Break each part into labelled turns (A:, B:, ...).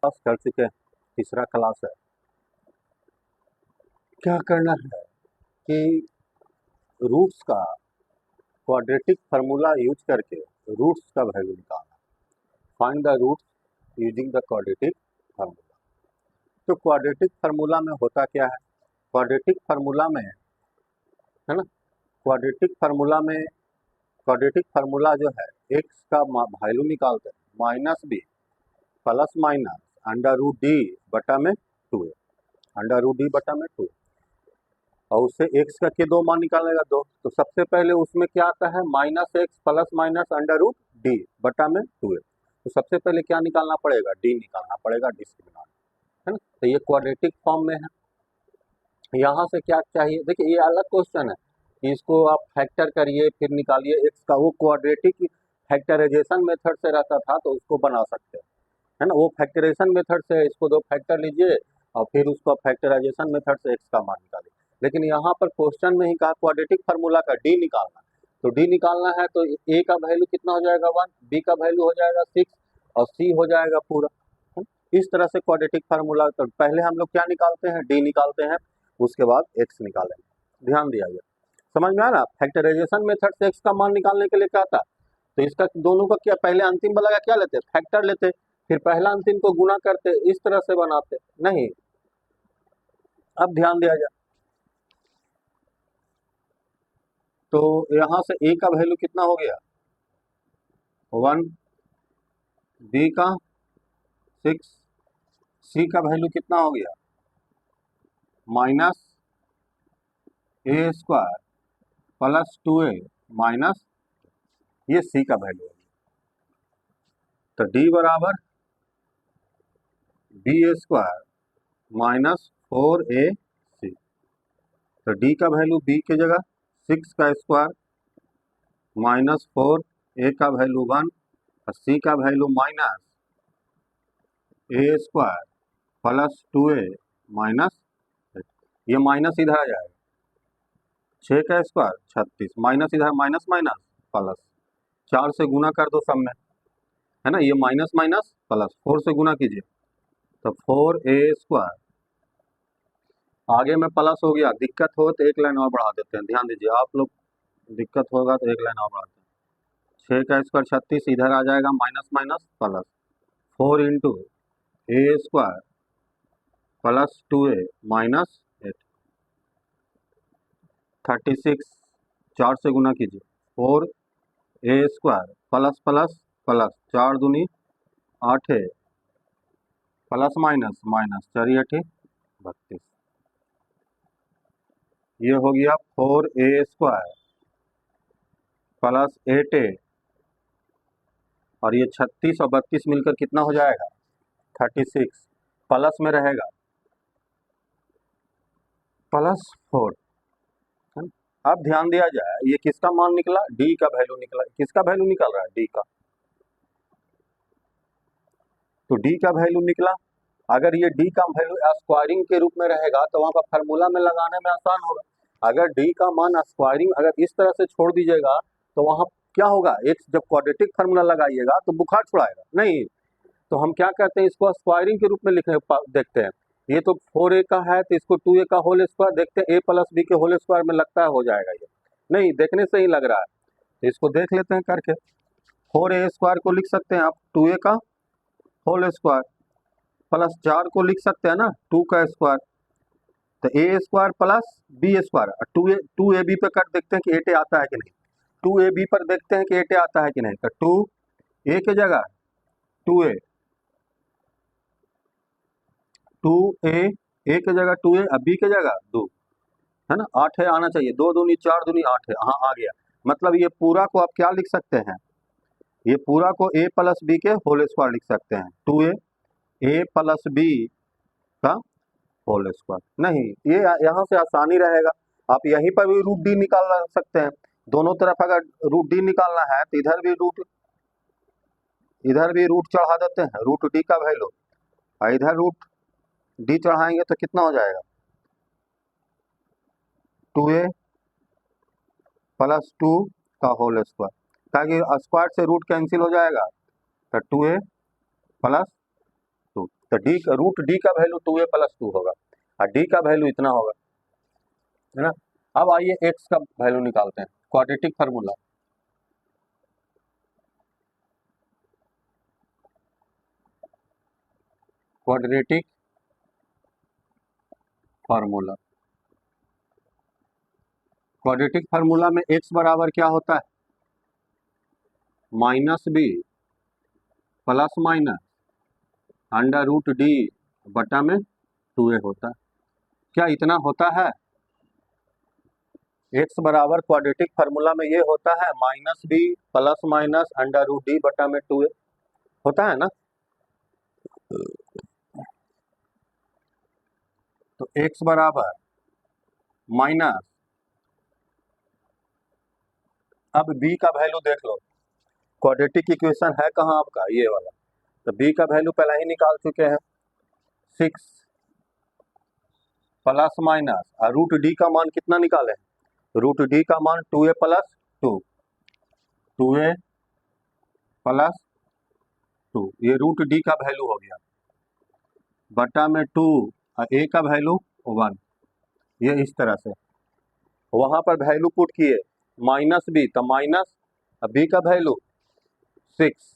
A: पास कर चुके हैं, तीसरा क्लास है। क्या करना है कि रूट्स का क्वाड्रेटिक फार्मूला यूज करके रूट्स का वैल्यू निकालना। Find the roots using the quadratic formula. तो क्वाड्रेटिक फार्मूला में होता क्या है, क्वाड्रेटिक फार्मूला में है ना, क्वाड्रेटिक फार्मूला जो है एक्स का वैल्यू निकालते हैं minus B plus minus under root D बटा में 2a, अंडर रूट डी बटा में 2, और उससे एक्स का के दो मान निकालेगा 2। तो सबसे पहले उसमें क्या आता है, minus X plus minus under root D बटा में 2a। तो सबसे पहले क्या निकालना पड़ेगा, डी निकालना पड़ेगा, डिस्क्रिमिनेंट, है ना। तो ये क्वाड्रेटिक फॉर्म में है। यहाँ से क्या चाहिए, देखिए ये अलग क्वेश्चन है कि इसको आप फैक्टर करिए फिर निकालिए एक्स का, वो क्वाड्रेटिक फैक्टराइजेशन मेथड से रहता था तो उसको बना सकते हैं, है ना। वो फैक्टराइजेशन मेथड से इसको दो फैक्टर लीजिए और फिर उसको फैक्टराइजेशन मेथड से एक्स का मान निकालिए। लेकिन यहाँ पर क्वेश्चन में ही कहा क्वाड्रेटिक फार्मूला का डी निकालना, तो डी निकालना है तो ए का वैल्यू कितना हो जाएगा 1, बी का वैल्यू हो जाएगा 6 और सी हो जाएगा पूरा। इस तरह से क्वाड्रेटिक फार्मूला, तो पहले हम लोग क्या निकालते हैं, डी निकालते हैं, उसके बाद एक्स निकालेंगे। ध्यान दिया जाए, समझ में आ रहा। फैक्टराइजेशन मेथड से एक्स का मान निकालने के लिए क्या था, तो इसका दोनों का क्या, पहले अंतिम वाला का क्या लेते, फैक्टर लेते, फिर पहला अंतिम को गुना करते, इस तरह से बनाते नहीं। अब ध्यान दिया जाए, तो यहां से ए का वैल्यू कितना हो गया 1, बी का 6, सी का वैल्यू कितना हो गया माइनस ए स्क्वायर प्लस 2a माइनस, ये सी का वैल्यू है। तो डी बराबर बी स्क्वायर माइनस 4ac। तो डी का वैल्यू बी की जगह 6 का स्क्वायर माइनस 4, ए का वैल्यू 1 और सी का वैल्यू माइनस ए स्क्वायर प्लस 2a माइनस, ये माइनस इधर आ जाएगा 6 का स्क्वायर 36, माइनस इधर माइनस माइनस प्लस, 4 से गुना कर दो सब में, है ना। ये माइनस माइनस प्लस 4 से गुना कीजिए तो 4a स्क्वायर, आगे में प्लस हो गया, दिक्कत हो तो एक लाइन और बढ़ा देते हैं। ध्यान दीजिए आप लोग, दिक्कत होगा तो एक लाइन और बढ़ाते हैं। 6 का स्क्वायर 36, इधर आ जाएगा माइनस माइनस प्लस 4 इंटू ए स्क्वायर प्लस 2a माइनस 8, 36, 4 से गुना कीजिए 4a square plus plus plus 4 दूनी 8 है प्लस माइनस माइनस 4 8 32, ये हो गया 4a स्क्वायर प्लस 8a, और ये 36 और 32 मिलकर कितना हो जाएगा 36, प्लस में रहेगा प्लस 4। अब ध्यान दिया जाए, ये किसका मान निकला, डी का वैल्यू निकला। किसका वैल्यू निकल रहा है, डी का। तो डी का वैल्यू निकला, अगर ये डी का वैल्यू स्क्वायरिंग के रूप में रहेगा तो वहां पर फार्मूला में लगाने में आसान होगा। अगर डी का मान स्क्वायरिंग अगर इस तरह से छोड़ दीजिएगा तो वहां क्या होगा, एक जब क्वाड्रेटिक फार्मूला लगाइएगा तो बुखार छुड़ाएगा नहीं। तो हम क्या करते हैं, इसको स्क्वायरिंग के रूप में लिखने देखते हैं। ये तो 4a का है तो इसको 2a का होल स्क्वायर देखते हैं, a प्लस बी के होल स्क्वायर में लगता है हो जाएगा, ये नहीं देखने से ही लग रहा है। तो इसको देख लेते हैं करके, 4a स्क्वायर को लिख सकते हैं आप 2a का होल स्क्वायर प्लस 4 को लिख सकते हैं ना 2 का स्क्वायर, तो a square plus B square, 2ab पे कर देखते हैं कि 8a आता है कि नहीं, 2ab पर देखते हैं कि 8a आता है कि नहीं। तो 2a की जगह 2a, 2a, a की जगह 2a और b की जगह 2, है ना। 8 है आना चाहिए, 2 दूनी 4 दूनी 8 है, हाँ आ गया। मतलब ये पूरा को आप क्या लिख सकते हैं, ये पूरा को a प्लस बी के होल स्क्वायर लिख सकते हैं, 2a a प्लस बी का होल स्क्वायर। नहीं, ये यहाँ से आसानी रहेगा, आप यहीं पर भी रूट डी निकाल सकते हैं। दोनों तरफ अगर रूट डी निकालना है तो इधर भी रूट चढ़ा देते हैं, रूट डी का वैल्यू, और इधर रूट डी चढ़ाएंगे तो कितना हो जाएगा 2a प्लस 2 का होल स्क्वायर, ताकि स्क्वायर से रूट कैंसिल हो जाएगा तो 2a प्लस 2। तो डी का रूट डी का वैल्यू 2a प्लस 2 होगा और डी का वैल्यू इतना होगा, है ना। अब आइए एक्स का वैल्यू निकालते हैं, quadratic formula. Quadratic formula, quadratic formula में एक्स बराबर क्या होता है, minus B plus minus under root D बटा में 2a होता है। क्या इतना होता है? एक्स बराबर क्वाड्रेटिक फार्मूला में ये होता है minus B plus minus under root D बटा में 2a होता है ना। तो एक्स बराबर माइनस, अब बी का वैल्यू देख लो, क्वाड्रेटिक इक्वेशन है कहाँ आपका, ये वाला। तो बी का वैल्यू पहले ही निकाल चुके हैं, 6 प्लस माइनस और रूट डी का मान कितना निकाले, रूट डी का मान 2a प्लस 2, 2a प्लस 2, ये रूट डी का वैल्यू हो गया बटा में 2 और ए का वैल्यू 1। ये इस तरह से वहां पर वैल्यू पुट किए, माइनस बी तो माइनस बी का value 6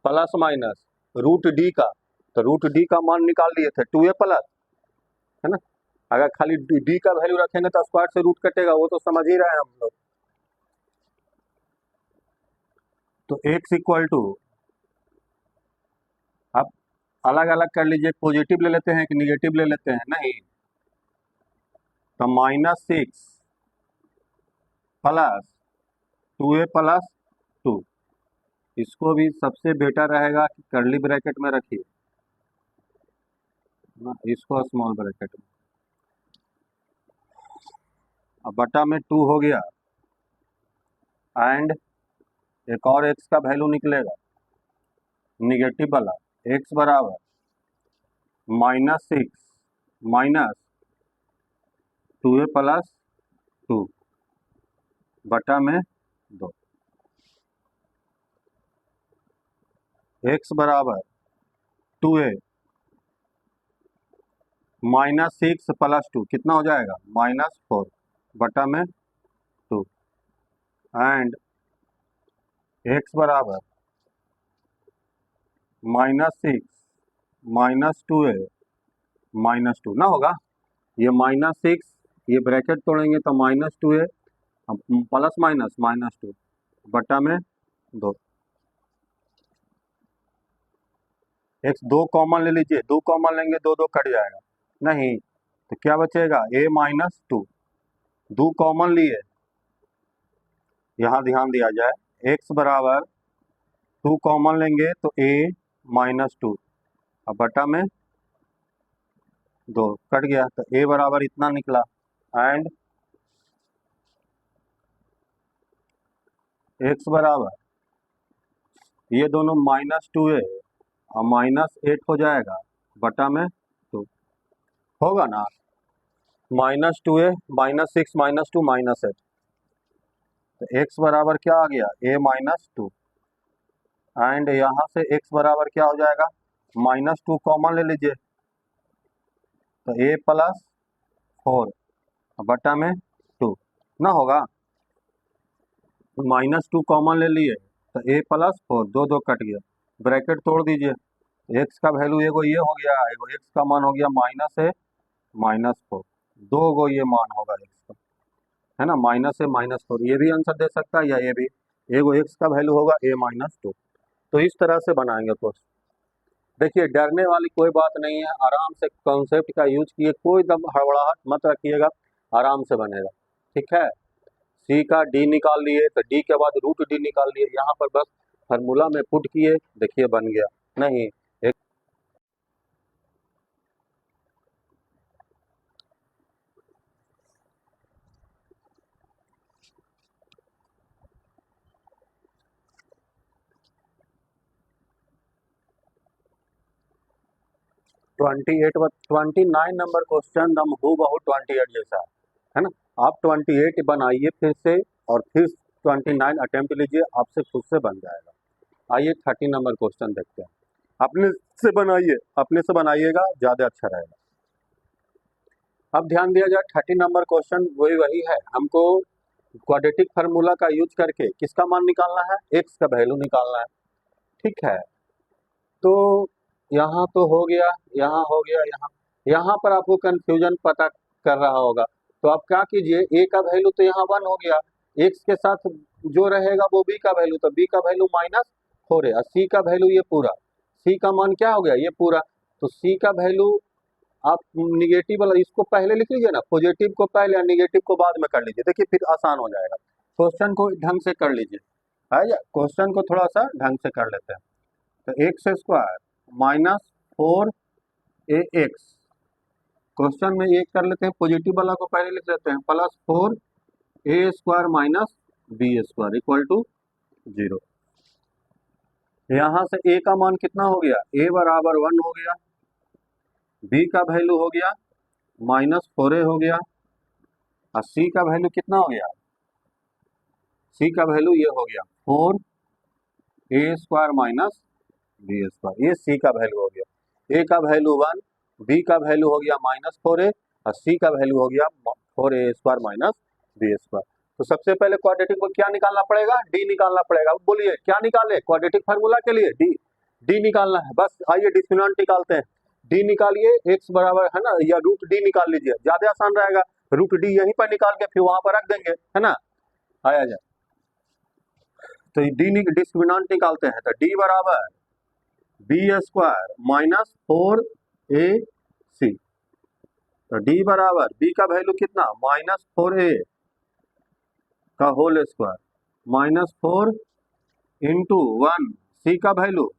A: plus minus root D का, तो रूट डी का मान निकाल लिए थे 2a प्लस, है ना। अगर खाली डी का वैल्यू रखेंगे तो स्क्वायर से रूट कटेगा, वो तो समझ ही रहे हैं हम लोग। तो एक्स इक्वल टू, अब अलग अलग कर लीजिए, पॉजिटिव ले लेते हैं कि निगेटिव ले लेते हैं, नहीं तो -6 प्लस 2a प्लस 2, इसको भी सबसे बेटर रहेगा कि कर्ली ब्रैकेट में रखिए ना, इसको स्मॉल ब्रैकेट में, अब बटा में 2 हो गया एंड एक और एक्स का वैल्यू निकलेगा निगेटिव वाला, एक्स बराबर -6 माइनस 2a प्लस 2 बटा में 2, एक्स बराबर 2a -6 प्लस 2 कितना हो जाएगा, -4 बटा में 2 एंड एक्स बराबर -6 माइनस 2a -2 ना होगा, ये -6 ये ब्रैकेट तोड़ेंगे तो -2a प्लस माइनस -2 बटा में 2, एक्स 2 कॉमन ले लीजिए, 2 कॉमन लेंगे 2 2 कट जाएगा, नहीं तो क्या बचेगा a -2, 2 कॉमन लिए, यहाँ ध्यान दिया जाए, x बराबर 2 कॉमन लेंगे तो a -2 अब बटा में 2 कट गया, तो a बराबर इतना निकला एंड x बराबर ये दोनों -2a और -8 हो जाएगा बटा में 2 होगा ना, -2a -6 -2 -8, तो x बराबर क्या आ गया a -2 एंड यहाँ से x बराबर क्या हो जाएगा, -2 कॉमन ले लीजिए तो a प्लस 4 बटा में 2 ना होगा, -2 कॉमन ले लिए तो a प्लस 4, 2 2 कट गया, ब्रैकेट तोड़ दीजिए, x का वैल्यू एगो ये हो गया, एगो x का मान हो गया -4, 2 गो ये मान होगा x का, है ना, -4, ये भी आंसर दे सकता है या ये भी, एगो x का वैल्यू होगा a -2। तो इस तरह से बनाएंगे क्वेश्चन। देखिए डरने वाली कोई बात नहीं है, आराम से कॉन्सेप्ट का यूज किए, कोई दम हड़बड़ाहट मत रखिएगा, आराम से बनेगा, ठीक है। सी का डी निकाल लिए तो डी के बाद रूट डी निकाल लिए, यहाँ पर बस फार्मूला में पुट किए, देखिए बन गया, नहीं एक 29 नंबर क्वेश्चन दम हूबहू 28 जैसा है ना। आप 28 बनाइए फिर से और फिर 29 अटेम्प्ट लीजिए, आपसे खुद से बन जाएगा। आइए 30 नंबर क्वेश्चन देखते हैं। अपने से बनाइए, अपने से बनाइएगा ज़्यादा अच्छा रहेगा। अब ध्यान दिया जाए 30 नंबर क्वेश्चन वही है, हमको क्वाड्रेटिक फार्मूला का यूज करके किसका मान निकालना है, एक्स का वैल्यू निकालना है। ठीक है, तो यहाँ तो हो गया, यहाँ हो गया, यहाँ पर आपको कंफ्यूजन पता कर रहा होगा, तो आप क्या कीजिए, ए का वैल्यू तो यहाँ 1 हो गया, एक्स के साथ जो रहेगा वो बी का वैल्यू, तो बी का वैल्यू -4 है, और सी का वैल्यू ये पूरा, सी का मान क्या हो गया ये पूरा, तो सी का वैल्यू आप निगेटिव वाला इसको पहले लिख लीजिए ना, पॉजिटिव को पहले और निगेटिव को बाद में कर लीजिए, देखिए फिर आसान हो जाएगा। क्वेश्चन को ढंग से कर लीजिए, है या क्वेश्चन को थोड़ा सा ढंग से कर लेते हैं। तो एक्स स्क्वायर -4ax, क्वेश्चन में एक कर लेते हैं, पॉजिटिव वाला को पहले लिख लेते हैं, +4a² -b² इक्वल टू 0। यहाँ से a का मान कितना हो गया, a बराबर 1 हो गया, b का वैल्यू हो गया -4a हो गया, और c का वैल्यू कितना हो गया, c का वैल्यू ये हो गया 4a² -b², ये c का वैल्यू हो गया, a का वैल्यू 1, b का वैल्यू हो गया -4a, और c का वैल्यू हो गया 4a² -b²। तो सबसे पहले क्वाड्रेटिक को क्या निकालना पड़ेगा, डी निकालना पड़ेगा। अब बोलिए क्या निकाले, क्वाड्रेटिक फार्मूला के लिए डी निकालना है, बस आइए डिस्क्रिमिनेंट निकालते हैं, डी निकालिए, एक्स बराबर है ना, या रूट डी निकाल लीजिए, ज्यादा आसान रहेगा, रूट डी यहीं पर निकाल के फिर वहां पर रख देंगे, है ना, आया जाए। तो डी डिस्क्रिमिनेंट निकालते हैं, तो डी बराबर b² -4ac, तो डी बराबर b का वैल्यू कितना -4a का होल स्क्वायर -4 इंटू 1, सी का वैल्यू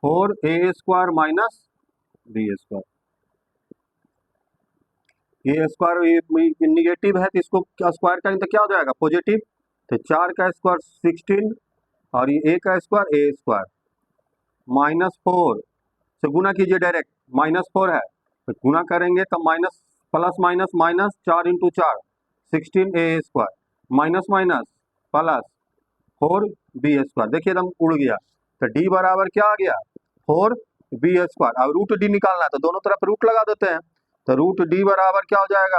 A: 4a² -b²। ये स्क्वायर निगेटिव है तो इसको स्क्वायर करेंगे तो क्या हो जाएगा पॉजिटिव, तो 4 का स्क्वायर 16, और ये a का स्क्वायर a² -4 से गुना कीजिए डायरेक्ट, -4 है तो गुना करेंगे तो plus minus 4 into 4 16a² minus plus 4b², देखिए एकदम उड़ गया, तो d बराबर क्या आ गया 4b², अब रूट डी निकालना है तो दोनों तरफ रूट लगा देते हैं, तो रूट डी बराबर क्या हो जाएगा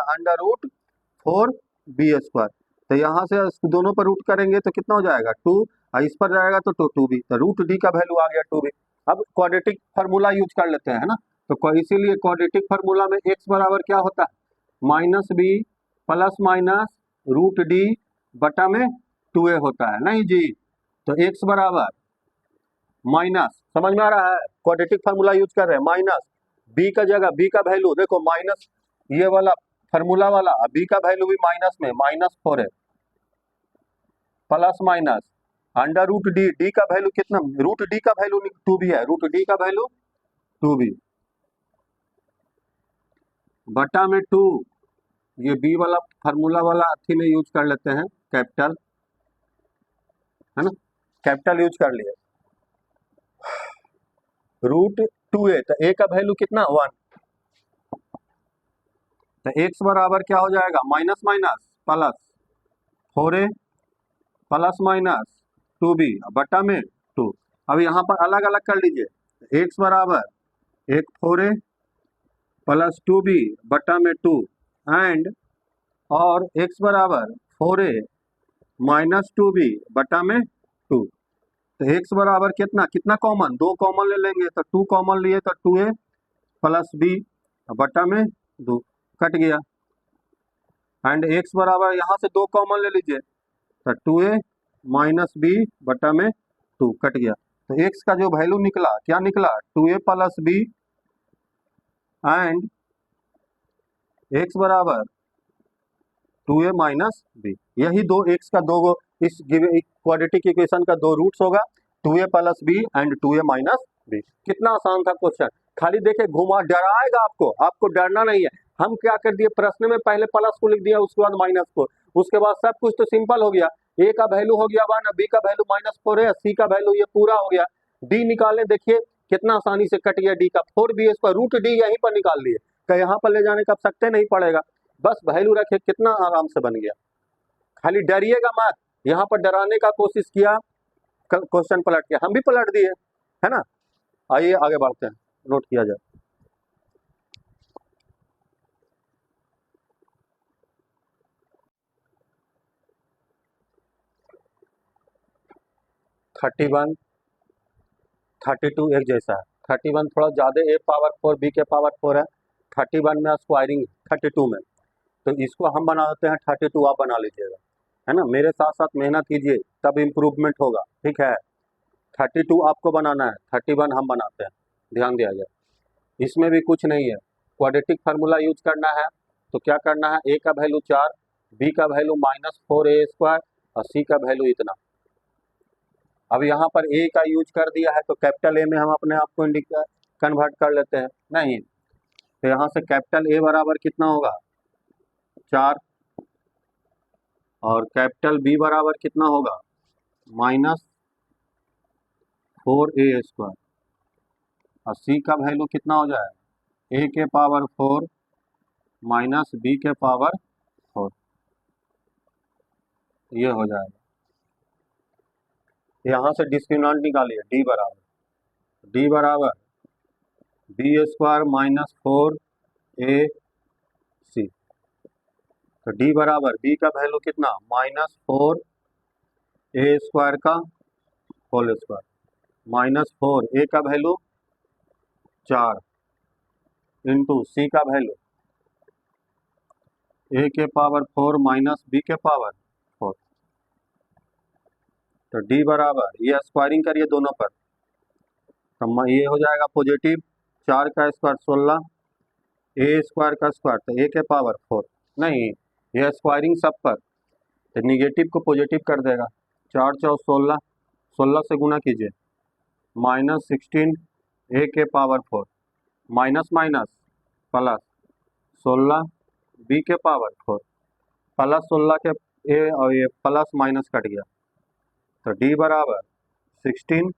A: √4b², तो यहाँ से दोनों पर रूट करेंगे तो कितना हो जाएगा 2, और इस पर जाएगा तो 2b, तो रूट डी का वैल्यू आ गया 2b। अब क्वाड्रेटिक फार्मूला यूज कर लेते हैं, है ना, तो इसीलिए क्वाड्रेटिक फार्मूला में x बराबर क्या होता है -b ± √d बटा में 2a होता है, नहीं जी, तो x बराबर माइनस, समझ में आ रहा है, क्वाड्रेटिक फार्मूला यूज कर रहे हैं, माइनस b का जगह b का वैल्यू देखो माइनस ये वाला फार्मूला वाला, b का वैल्यू भी माइनस में -4 है, plus minus under root D, D का वैल्यू कितना, रूट डी का वैल्यू 2b है, रूट डी का वैल्यू 2b बटा में 2, ये b वाला फार्मूला वाला अथी में यूज कर लेते हैं, कैपिटल, है ना, कैपिटल यूज कर लिए, √2a, तो a का वैल्यू कितना 1, तो x बराबर क्या हो जाएगा minus plus 4a plus minus 2b बटा में 2। अब यहाँ पर अलग अलग कर लीजिए, x बराबर 4a प्लस 2b बटा में 2 एंड, और x बराबर 4a माइनस 2b बटा में 2, तो x बराबर कितना कितना कॉमन, 2 कॉमन ले लेंगे, तो 2 कॉमन लिए तो 2a प्लस b बटा में 2 कट गया, एंड x बराबर यहाँ से 2 कॉमन ले लीजिए, तो 2a माइनस b बटा में 2 कट गया, तो x का जो वैल्यू निकला क्या निकला 2a plus b and x बराबर 2a माइनस b, यही दो x का दो इस क्वाड्रेटिक इक्वेशन का 2 रूट्स होगा, 2a plus b and 2a minus b। कितना आसान था क्वेश्चन, खाली देखे घुमा, डराएगा आपको, आपको डरना नहीं है। हम क्या कर दिए, प्रश्न में पहले प्लस को लिख दिया, उसके बाद माइनस को, उसके बाद सब कुछ तो सिंपल हो गया, a का वैल्यू हो गया 1, b का वैल्यू -4 है, c का वैल्यू ये पूरा हो गया, d निकालें, देखिए कितना आसानी से कट गया, d का 4b² रूट डी यहीं पर निकाल लिए, तो यहाँ पर ले जाने का सकते नहीं पड़ेगा, बस वैल्यू रखे, कितना आराम से बन गया। खाली डरिएगा मत, यहाँ पर डराने का कोशिश किया, क्वेश्चन पलट गया, हम भी पलट दिए, है ना। आइए आगे बढ़ते हैं, नोट किया जाए। थर्टी वन 32 एक जैसा है। 31 थोड़ा ज़्यादा a पावर 4 b के पावर 4 है। 31 में स्क्वायरिंग 32 में, तो इसको हम बना देते हैं 32, आप बना लीजिएगा, है ना। मेरे साथ साथ मेहनत कीजिए तब इम्प्रूवमेंट होगा, ठीक है। 32 आपको बनाना है, 31 हम बनाते हैं, ध्यान दिया जाए। इसमें भी कुछ नहीं है, क्वाड्रेटिक फार्मूला यूज करना है। तो क्या करना है, a का वैल्यू 4, b का वैल्यू -4a² और c का वैल्यू इतना। अब यहाँ पर a का यूज कर दिया है तो कैपिटल A में हम अपने आप को कन्वर्ट कर लेते हैं, नहीं तो यहाँ से कैपिटल A बराबर कितना होगा 4, और कैपिटल B बराबर कितना होगा -4a², और c का वैल्यू कितना हो जाएगा a के पावर 4 b के पावर 4, ये हो जाएगा। यहाँ से डिस्क्रिमिनेंट निकालिए, d बराबर b² -4ac, तो d बराबर b का वैल्यू कितना -4a² का होल स्क्वायर, -4 a का वैल्यू 4 इंटू c का वैल्यू a के पावर 4 b के पावर 4, तो d बराबर, ये स्क्वायरिंग करिए दोनों पर, तो ये हो जाएगा पॉजिटिव 4 का स्क्वायर 16, a² का स्क्वायर तो a के पावर 4, नहीं ये स्क्वायरिंग सब पर, तो निगेटिव को पॉजिटिव कर देगा। 4 4 16, 16 से गुना कीजिए, -16 a के power 4, minus minus plus 16 b के पावर 4, प्लस 16 के a और ये प्लस माइनस कट गया, तो d बराबर 16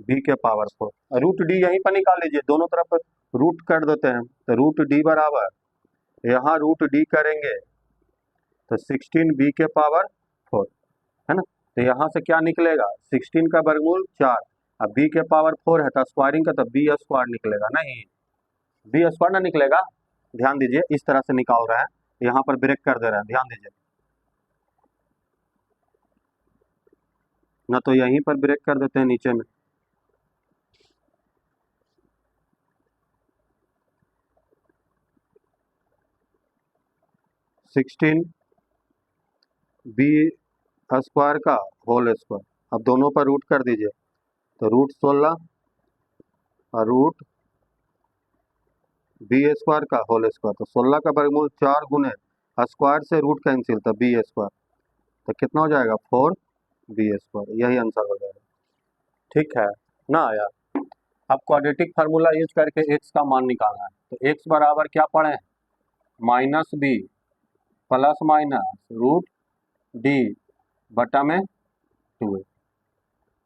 A: b के पावर 4, रूट d यहीं पर निकाल लीजिए, दोनों तरफ रूट कर देते हैं, तो रूट d बराबर, यहाँ रूट d करेंगे तो 16 b के पावर 4, है ना। तो यहाँ से क्या निकलेगा, 16 का वर्गमूल 4, अब b के पावर 4 है तो स्क्वायरिंग का, तो b² निकलेगा, नहीं b² ना निकलेगा, ध्यान दीजिए इस तरह से निकाल रहा है, यहाँ पर ब्रेक कर दे रहा है, ध्यान दीजिए ना, तो यहीं पर ब्रेक कर देते हैं नीचे में, सिक्सटीन b² का होल स्क्वायर, अब दोनों पर रूट कर दीजिए, तो रूट 16 और रूट b² का होल स्क्वायर, तो 16 का वर्गमूल 4 गुने स्क्वायर से रूट कैंसिल, तो b², तो कितना हो जाएगा 4b², यही आंसर हो जाएगा, ठीक है ना यार। अब क्वाड्रेटिक फार्मूला यूज करके x का मान निकालना है, तो x बराबर क्या पढ़े हैं, -b plus minus root d बटा में 2a,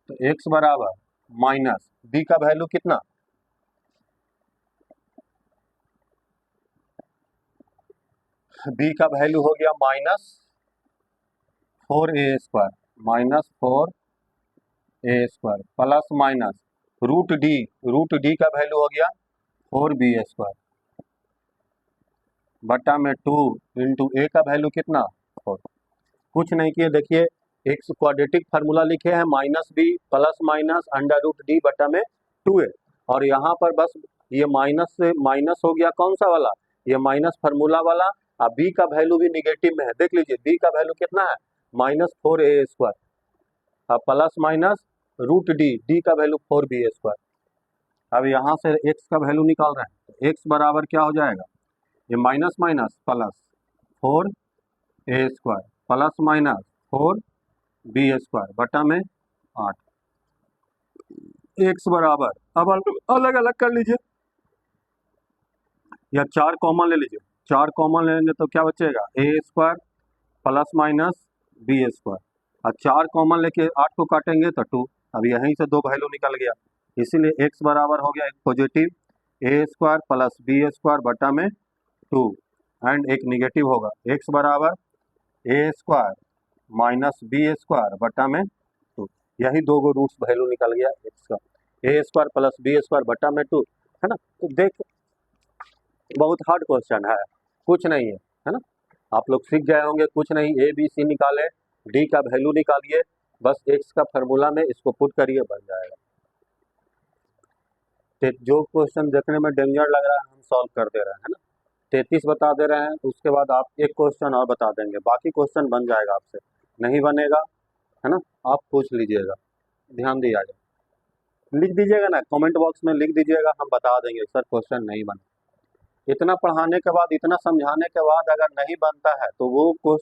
A: तो x बराबर माइनस b का वैल्यू कितना, b का वैल्यू हो गया -4a² plus minus root d का वैल्यू हो गया 4b² बटा में 2 इंटू a का वैल्यू कितना 4, कुछ नहीं किए, देखिए एक क्वाड्रेटिक फार्मूला लिखे हैं -b प्लस माइनस √d बटा में 2a, और यहाँ पर बस ये माइनस से माइनस हो गया, कौन सा वाला, ये माइनस फार्मूला वाला, और b का वैल्यू भी निगेटिव में है, देख लीजिए b का वैल्यू कितना है -4a², और प्लस माइनस रूट d का वैल्यू 4b²। अब यहाँ से x का वैल्यू निकाल रहे हैं, तो x बराबर क्या हो जाएगा, ये minus minus plus 4a² plus minus 4b² बटा में 8, x बराबर, अब अलग अलग कर लीजिए या 4 कॉमन ले लीजिए, 4 कॉमन लेंगे तो क्या बचेगा a² प्लस माइनस b², और 4 कॉमन लेके 8 को काटेंगे तो 2, अब यहीं से 2 वैल्यू निकल गया, इसीलिए x बराबर हो गया एक पॉजिटिव a² प्लस b² बटा में 2, एंड एक निगेटिव होगा x बराबर a² माइनस b² बटा में 2, यही 2 रूट्स वैल्यू निकल गया x का। ए स्क्वायर प्लस बी स्क्वायर बटा में 2, है ना। तो देख बहुत हार्ड क्वेश्चन है, कुछ नहीं है ना। आप लोग सीख गए होंगे, कुछ नहीं, ए बी सी निकाले, डी का वैल्यू निकालिए, बस एक्स का फार्मूला में इसको पुट करिए, बन जाएगा। जो क्वेश्चन देखने में डेंजर लग रहा है हम सॉल्व कर दे रहे हैं, है ना। 33 बता दे रहे हैं, उसके बाद आप एक क्वेश्चन और बता देंगे, बाकी क्वेश्चन बन जाएगा आपसे। नहीं बनेगा, है ना, आप पूछ लीजिएगा, ध्यान दिया जाए, लिख दीजिएगा ना, कमेंट बॉक्स में लिख दीजिएगा, हम बता देंगे सर क्वेश्चन नहीं बना। इतना पढ़ाने के बाद, इतना समझाने के बाद अगर नहीं बनता है तो वो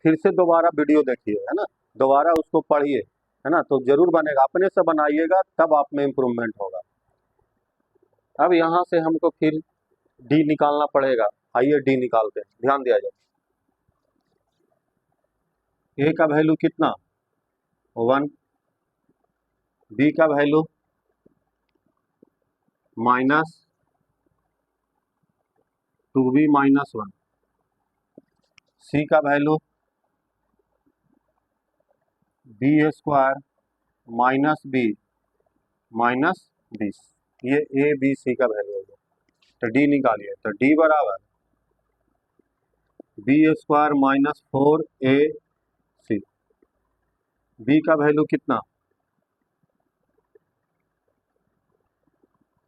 A: फिर से दोबारा वीडियो देखिए, है ना, दोबारा उसको पढ़िए, है ना, तो जरूर बनेगा। अपने से बनाइएगा तब आप में इम्प्रूवमेंट होगा। अब यहाँ से हमको फिर डी निकालना पड़ेगा, आइए डी निकालते हैं, ध्यान दिया जाए। ए का वैल्यू कितना 1, बी का value minus 2b minus 1, C का value B square minus B minus 20, ये ए बी सी का वैल्यू हो गया। तो डी निकालिए, तो डी बराबर बी स्क्वायर माइनस 4 ए सी, बी का वैल्यू कितना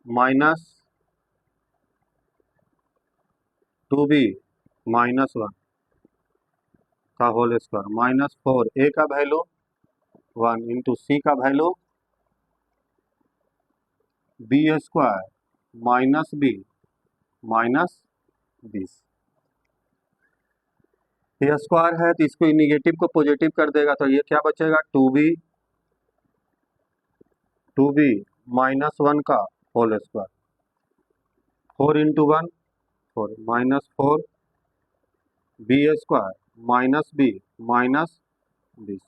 A: माइनस 2b माइनस 1 का होल स्क्वायर माइनस 4, ए का वैल्यू 1 इंटू सी का value B square minus B minus 20। ये स्क्वायर है तो इसको निगेटिव को पॉजिटिव कर देगा, तो ये क्या बचेगा 2b माइनस 1 का whole square, 4 into 1 4 minus 4 B square minus B minus 20।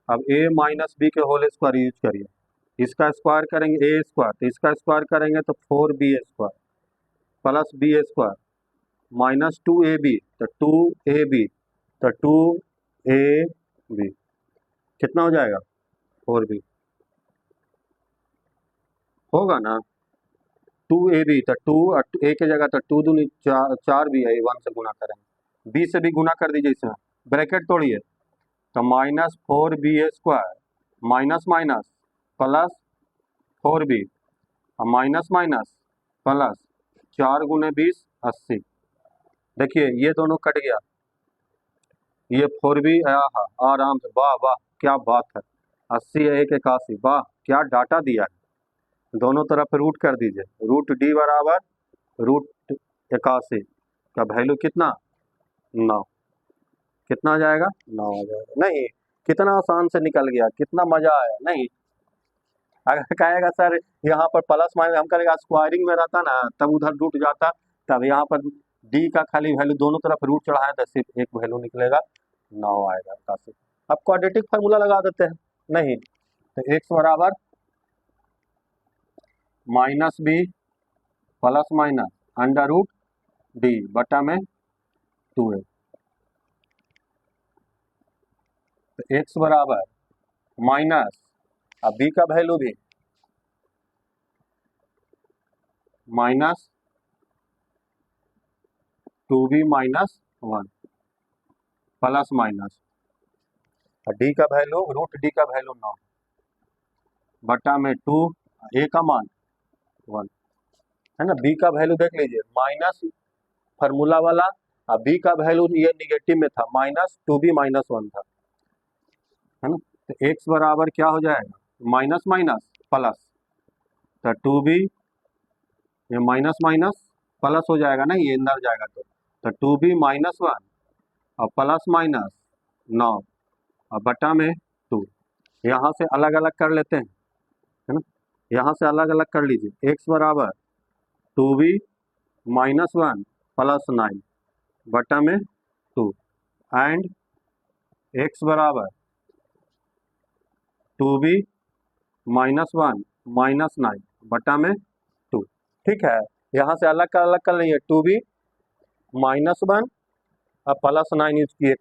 A: अब a माइनस बी के होल स्क्वायर यूज करिए, इसका स्क्वायर करेंगे ए स्क्वायर, तो इसका स्क्वायर करेंगे तो 4b square plus B square minus 2ab, तो 2ab, तो 2ab कितना हो जाएगा 4b, होगा ना 2ab, तो 2 a की जगह तो 2 दूनी 4b है, 1 से गुना करेंगे, b से भी गुना कर दीजिए, इसमें ब्रैकेट तोड़िए, तो minus 4b square minus minus plus 4b minus minus plus 4 गुने 20 80। देखिए ये दोनों कट गया, ये 4b आराम से, वाह वाह क्या बात है, 80 1 81, वाह क्या डाटा दिया है। दोनों तरफ रूट कर दीजिए, रूट डी बराबर रूट 81 का वैल्यू कितना 9, कितना आ जाएगा 9 आ जाएगा। नहीं, कितना आसान से निकल गया, कितना मजा आया। नहीं, अगर कहेगा सर यहाँ पर प्लस माइनस, हम कहेगा स्क्वायरिंग में रहता ना तब उधर रूट जाता, तब यहाँ पर डी का खाली वैल्यू दोनों तरफ रूट चढ़ाए तो सिर्फ एक वैल्यू निकलेगा 9 आएगा 81। अब क्वाड्रेटिक फार्मूला लगा देते हैं, नहीं तो एक्स बराबर minus B plus minus under root D बटा में 2a, तो एक्स बराबर माइनस, अब बी का वैल्यू भी minus 2b minus 1 plus minus, D का वैल्यू रूट डी का वैल्यू 9 बटा में 2, ए का मान 1, है ना। बी का वैल्यू देख लीजिए माइनस फार्मूला वाला, अब बी का वैल्यू ये निगेटिव में था, माइनस 2b माइनस 1 था, है ना। तो एक्स बराबर क्या हो जाएगा माइनस माइनस प्लस, तो 2b ये माइनस माइनस प्लस हो जाएगा ना, ये अंदर जाएगा तो 2b माइनस 1 और प्लस माइनस 9 और बटा में 2, यहाँ से अलग अलग कर लेते हैं, है ना, यहाँ से अलग अलग कर लीजिए। एक्स बराबर 2b माइनस 1 प्लस 9 बटा में 2 एंड एक्स बराबर 2b माइनस 1 माइनस 9 बटा में 2। ठीक है, यहाँ से अलग कर लेंगे, 2b माइनस 1 और प्लस 9 यूज किए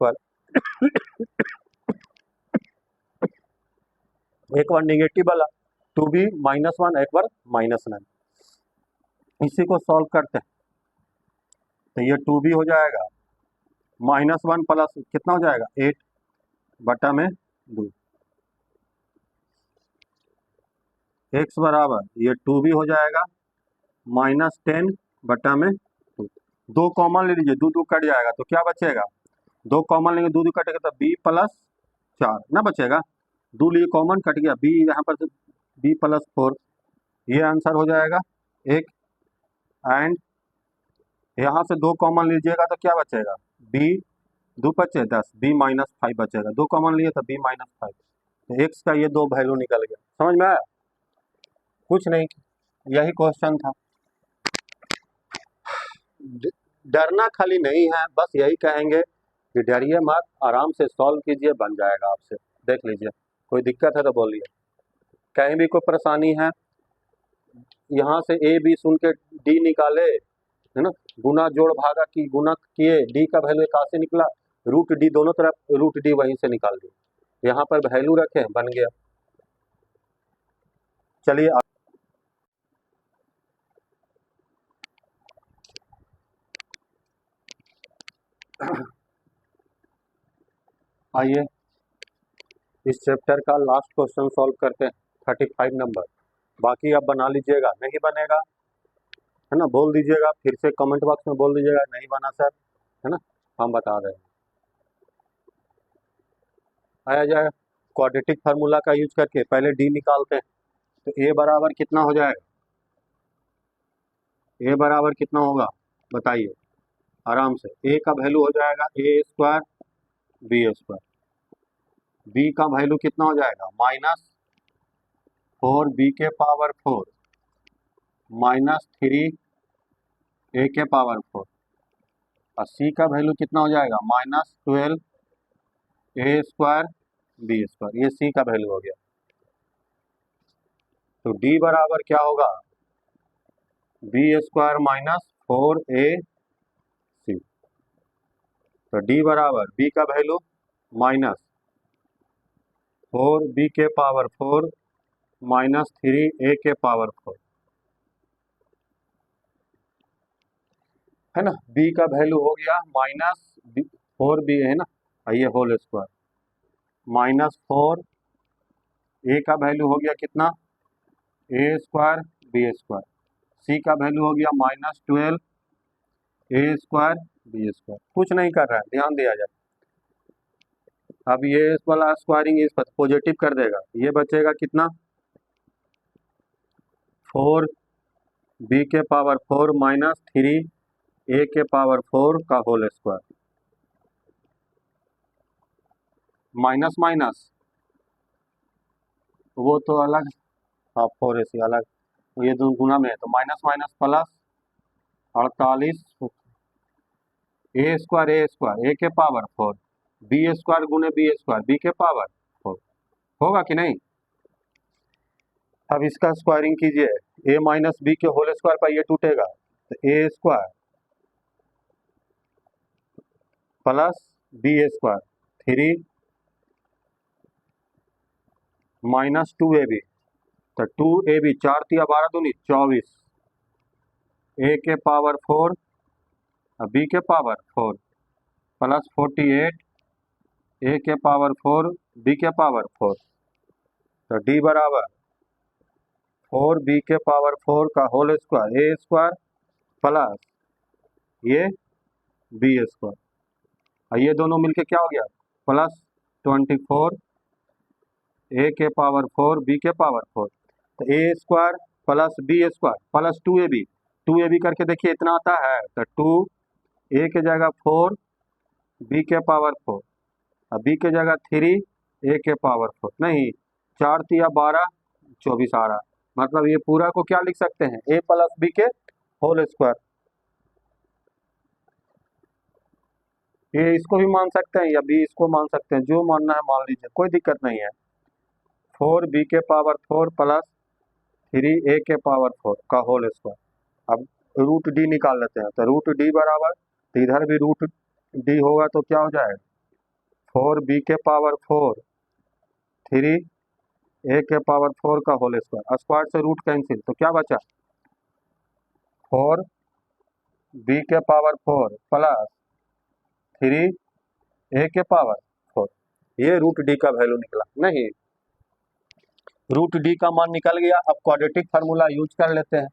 A: एक बार निगेटिव वाला 2b -1 एक बार -9। इसी को सॉल्व करते हैं तो ये 2b हो जाएगा -1 प्लस कितना हो जाएगा 8 बटा में 2। x बराबर ये 2b हो जाएगा -10 बटा में 2। 2 कॉमन ले लीजिए, 2 2 कट जाएगा तो क्या बचेगा, 2 कॉमन लेंगे 2 2 कटेगा तो b प्लस 4 ना बचेगा। 2 लिए कॉमन कट गया, b यहाँ पर b प्लस 4, ये आंसर हो जाएगा एक। एंड यहाँ से 2 कॉमन लीजिएगा तो क्या बचेगा, b 2 बचे 10, b -5 बचेगा। 2 कॉमन लिए तो b -5, तो x का ये 2 वैल्यू निकल गया। समझ में आया? कुछ नहीं, यही क्वेश्चन था। डरना खाली नहीं है, बस यही कहेंगे कि डरिए मत, आराम से सॉल्व कीजिए, बन जाएगा आपसे। देख लीजिए, कोई दिक्कत है तो बोलिए, कहीं भी कोई परेशानी है। यहाँ से ए बी सुन के डी निकाले, है ना, गुना जोड़ भागा की गुना किए, डी का वैल्यू 81 निकला, रूट डी दोनों तरफ रूट डी वहीं से निकाल दिए, यहाँ पर वैल्यू रखे, बन गया। चलिए आइए इस चैप्टर का लास्ट क्वेश्चन सॉल्व करते हैं, 35 नंबर। बाकी आप बना लीजिएगा, नहीं बनेगा है ना बोल दीजिएगा, फिर से कमेंट बॉक्स में बोल दीजिएगा नहीं बना सर, है ना, हम बता रहे हैं। आया जाए क्वाड्रेटिक फार्मूला का यूज करके पहले डी निकालते हैं, तो ए बराबर कितना हो जाएगा, ए बराबर कितना होगा बताइए आराम से। ए का वैल्यू हो जाएगा ए स्क्वायर बी स्क्वायर, बी का वैल्यू कितना हो जाएगा -4 बी के पावर 4 -3 ए के पावर 4, और सी का वैल्यू कितना हो जाएगा -12 ए स्क्वायर बी स्क्वायर, ये सी का वैल्यू हो गया। तो डी बराबर क्या होगा, बी स्क्वायर -4 ए सी। तो डी बराबर बी का वैल्यू -4 बी के पावर 4 -3 ए के पावर 4, है ना। बी का वैल्यू हो गया -4 बी है ना, ये होल स्क्वायर, -4 ए का वैल्यू हो गया कितना ए स्क्वायर बी स्क्वायर, सी का वैल्यू हो गया -12 ए स्क्वायर बी स्क्वायर। कुछ नहीं कर रहा है, ध्यान दिया जाए। अब ये इस वाला स्क्वायरिंग इस पर पॉजिटिव कर देगा, ये बचेगा कितना 4 बी के पावर 4 -3 ए के पावर 4 का होल स्क्वायर, माइनस माइनस वो तो अलग, हाँ 4 AC अलग, ये दो गुना में है तो minus minus plus 48 A square A के पावर 4 बी स्क्वायर गुने बी स्क्वायर बी के पावर 4, होगा कि नहीं। अब इसका स्क्वायरिंग कीजिए, ए माइनस बी के होल स्क्वायर पर ये टूटेगा तो A square plus B square 3 -2ab, तो 2ab 4 तिया 12 दूनी 24 ए के पावर 4 बी के पावर 4 प्लस 48 ए के पावर 4 बी के पावर 4, तो डी बराबर 4 बी के पावर 4 का होल स्क्वायर ए स्क्वायर प्लस ये बी स्क्वायर, और ये दोनों मिलके क्या हो गया प्लस 24 ए के पावर 4 बी के पावर 4, तो A square plus B square plus 2ab करके देखिए इतना आता है, तो 2 ए के जगह 4 बी के पावर 4 और बी के जगह 3 ए के पावर 4, नहीं 4 तिया 12 24 आ रहा, मतलब ये पूरा को क्या लिख सकते हैं ए प्लस बी के होल स्क्वायर। ये इसको भी मान सकते हैं या बी इसको मान सकते हैं, जो मानना है मान लीजिए, कोई दिक्कत नहीं है। 4 बी के पावर 4 प्लस 3 ए के पावर 4 का होल स्क्वायर। अब रूट डी निकाल लेते हैं, तो रूट डी बराबर, तो इधर भी रूट डी होगा तो क्या हो जाएगा 4 बी के पावर 4 3 ए के पावर 4 का होल स्क्वायर, स्क्वायर से रूट कैंसिल, तो क्या बचा 4 बी के पावर 4 प्लस 3 ए के पावर 4। ये रूट डी का वैल्यू निकला। नहीं, रूट डी का मान निकल गया। अब क्वाड्रेटिक फार्मूला यूज कर लेते हैं।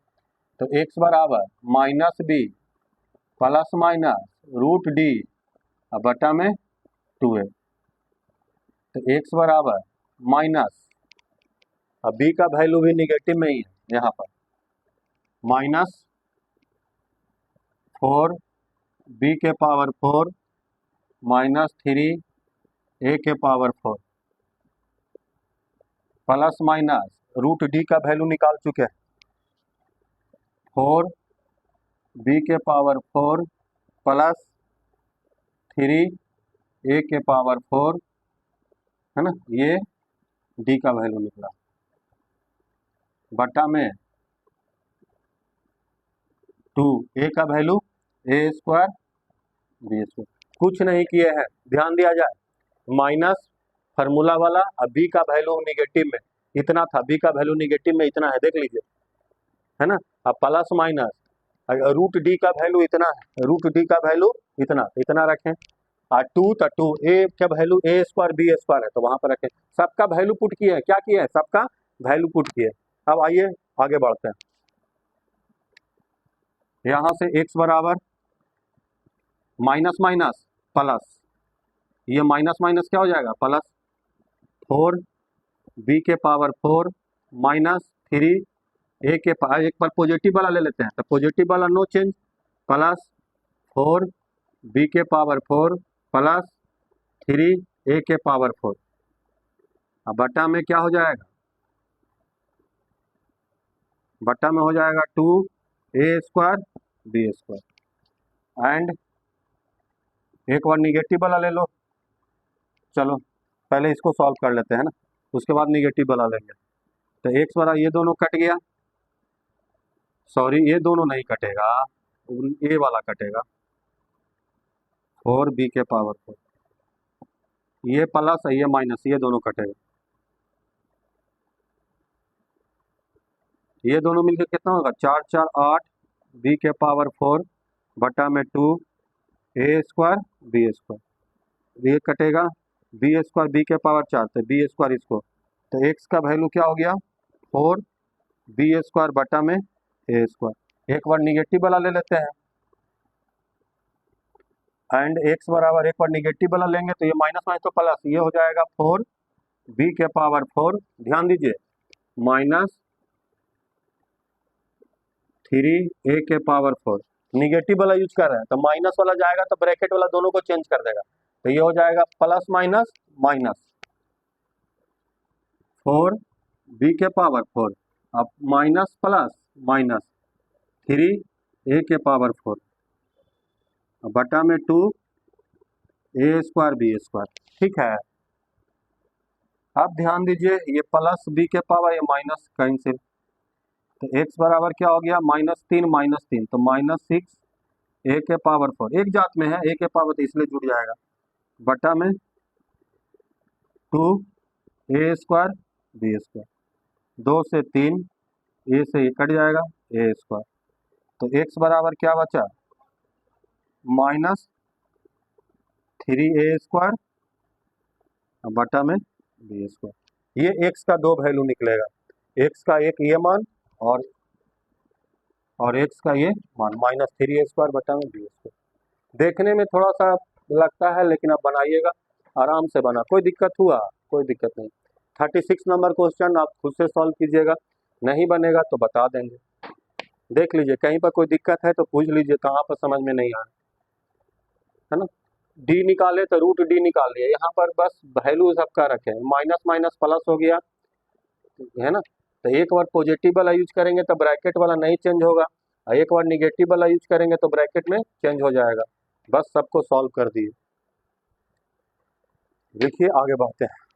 A: तो x बराबर minus B plus minus root D बटा में 2a। तो x बराबर माइनस, अब b का वैल्यू भी निगेटिव में ही है यहाँ पर, माइनस 4 बी के पावर 4 माइनस 3 ए के power 4 plus minus root D का वैल्यू निकाल चुके हैं, 4 बी के पावर 4 प्लस 3 ए के पावर 4 है ना, ये डी का वैल्यू निकला बटा में 2 ए का वैल्यू ए स्क्वायर बी स्क्वायर। कुछ नहीं किए हैं, ध्यान दिया जाए, माइनस फार्मूला वाला, अब बी का वैल्यू निगेटिव में इतना था, बी का वैल्यू निगेटिव में इतना है, देख लीजिए, है ना। अब प्लस माइनस रूट डी का वैल्यू इतना है, रूट डी का वैल्यू इतना रखें, और 2 तो 2 ए का वैल्यू ए स्क्वायर बी स्क्वायर है तो वहां पर रखें। सबका वैल्यू पुट किए हैं, क्या किए हैं, सबका वैल्यू पुट किए। अब आइए आगे बढ़ते हैं। यहां से x बराबर माइनस माइनस प्लस, ये माइनस माइनस क्या हो जाएगा प्लस 4 बी के पावर 4 माइनस 3 ए के पावर, एक बार पॉजिटिव वाला ले लेते हैं, तो पॉजिटिव वाला नो चेंज, प्लस 4 बी के पावर 4 प्लस 3 ए के पावर 4। अब बटा में क्या हो जाएगा, बटा में हो जाएगा 2 ए स्क्वायर बी स्क्वायर। एंड एक बार निगेटिव वाला ले लो, चलो पहले इसको सॉल्व कर लेते हैं ना, उसके बाद निगेटिव वाला लेंगे। तो x वाला ये दोनों कट गया, सॉरी ये दोनों नहीं कटेगा, ए वाला कटेगा, 4 बी के पावर 4, ये प्लस है ये माइनस, ये दोनों कटेगा, ये दोनों मिलकर कितना होगा 4 4 8 बी के पावर 4 बटा में 2 ए स्क्वायर बी स्क्वायर, ये कटेगा बी स्क्वायर बी के पावर 4 तो बी स्क्वायर इसको, तो x का वैल्यू क्या हो गया 4 बी स्क्वायर बटा में ए स्क्वायर। एक बार निगेटिव वाला ले लेते हैं, एंड x बराबर एक बार निगेटिव वाला लेंगे तो ये माइनस माइनस तो प्लस, ये हो जाएगा 4 बी के पावर 4, ध्यान दीजिए, माइनस 3 ए के पावर 4। निगेटिव वाला यूज कर रहे हैं तो माइनस वाला जाएगा तो ब्रैकेट वाला दोनों को चेंज कर देगा, तो ये हो जाएगा प्लस माइनस माइनस 4 बी के पावर 4, अब माइनस प्लस माइनस 3 ए के पावर 4 बटा में 2 ए स्क्वायर बी स्क्वायर। ठीक है, अब ध्यान दीजिए, ये प्लस बी के पावर ये माइनस कैंसिल, तो x बराबर क्या हो गया -3 तो -6 ए के पावर 4, एक जात में है ए के पावर तो इसलिए जुड़ जाएगा, बटा में 2 ए स्क्वायर बी स्क्वायर, 2 से 3 ए से ये कट जाएगा ए स्क्वायर, तो x बराबर क्या बचा -3 ए स्क्वायर बटा में बी स्क्वायर। ये x का दो वैल्यू निकलेगा, x का एक ये मान और x का ये मान -3 ए स्क्वायर बटा में बी स्क्वायर। देखने में थोड़ा सा लगता है लेकिन आप बनाइएगा, आराम से बना, कोई दिक्कत हुआ कोई दिक्कत नहीं। 36 नंबर क्वेश्चन आप खुद से सॉल्व कीजिएगा, नहीं बनेगा तो बता देंगे, देख लीजिए कहीं पर कोई दिक्कत है तो पूछ लीजिए कहाँ पर समझ में नहीं आया, है ना। डी निकाले तो रूट डी निकाल लिया, यहाँ पर बस वैल्यू सबका रखे, माइनस माइनस प्लस हो गया, है ना। तो एक बार पॉजिटिव वाला यूज करेंगे तो ब्रैकेट वाला नहीं चेंज होगा, और एक बार निगेटिव वाला यूज करेंगे तो ब्रैकेट में चेंज हो जाएगा। बस सबको सॉल्व कर दिए, देखिए आगे बढ़ते हैं।